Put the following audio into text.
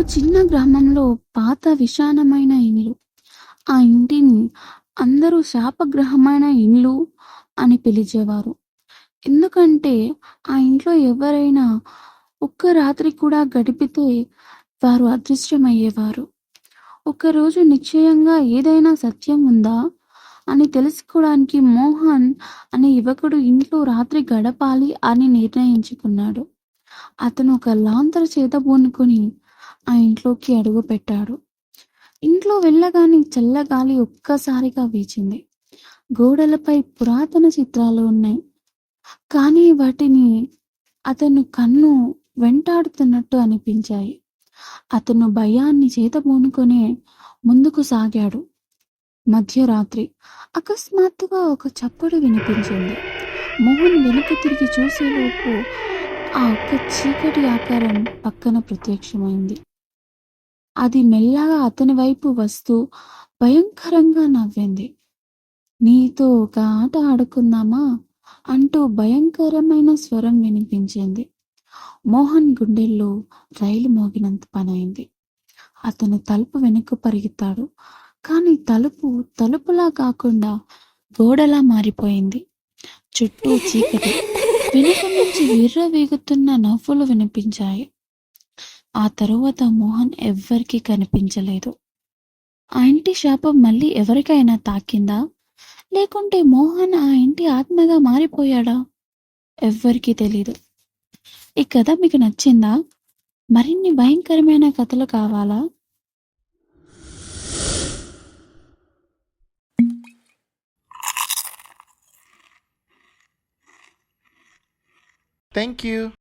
చిన్న గ్రామంలో పాత విశాలమైన ఇల్లు. ఆ ఇంటిని అందరూ శాపగ్రహమైన ఇల్లు అని పిలిచేవారు. ఎందుకంటే ఆ ఇంట్లో ఎవరైనా ఒక్క రాత్రి కూడా గడిపితే వారు అదృశ్యమయ్యేవారు. ఒకరోజు నిశ్చయంగా ఏదైనా సత్యం ఉందా అని తెలుసుకోవడానికి మోహన్ అనే యువకుడు ఇంట్లో రాత్రి గడపాలి అని నిర్ణయించుకున్నాడు. అతను ఒక లాంతరు చేతబూనుకొని ఆ ఇంట్లోకి అడుగుపెట్టాడు. ఇంట్లో వెళ్ళగానే చల్లగాలి ఒక్కసారిగా వీచింది. గోడలపై పురాతన చిత్రాలు ఉన్నాయి. కానీ వాటిని అతను కన్ను వెంటాడుతున్నట్టు అనిపించాయి. అతను భయాన్ని చేతబూనుకొనే ముందుకు సాగాడు. మధ్యరాత్రి అకస్మాత్తుగా ఒక చప్పుడు వినిపించింది. మోహన్ వెనుక తిరిగి చూసేలోపు ఆ ఒక్క చీకటి ఆకారం పక్కన ప్రత్యక్షమైంది. అది మెల్లగా అతని వైపు వస్తూ భయంకరంగా నవ్వింది. నీతో ఒక ఆట ఆడుకుందామా అంటూ భయంకరమైన స్వరం వినిపించింది. మోహన్ గుండెల్లో రైలు మోగినంత పనైంది. అతను తలుపు వెనక్కు పరిగెత్తాడు. కానీ తలుపు తలుపులా కాకుండా గోడలా మారిపోయింది. చుట్టూ చీకటి. వెనుక నుంచి విర్రవీగుతున్న నవ్వులు వినిపించాయి. ఆ తరువాత మోహన్ ఎవ్వరికీ కనిపించలేదు. ఆ ఇంటి శాపం మళ్ళీ ఎవరికైనా తాకిందా? లేకుంటే మోహన్ ఆ ఇంటి ఆత్మగా మారిపోయాడా? ఎవ్వరికీ తెలీదు. ఈ కథ మీకు నచ్చిందా? మరిన్ని భయంకరమైన కథలు కావాలా? Thank you.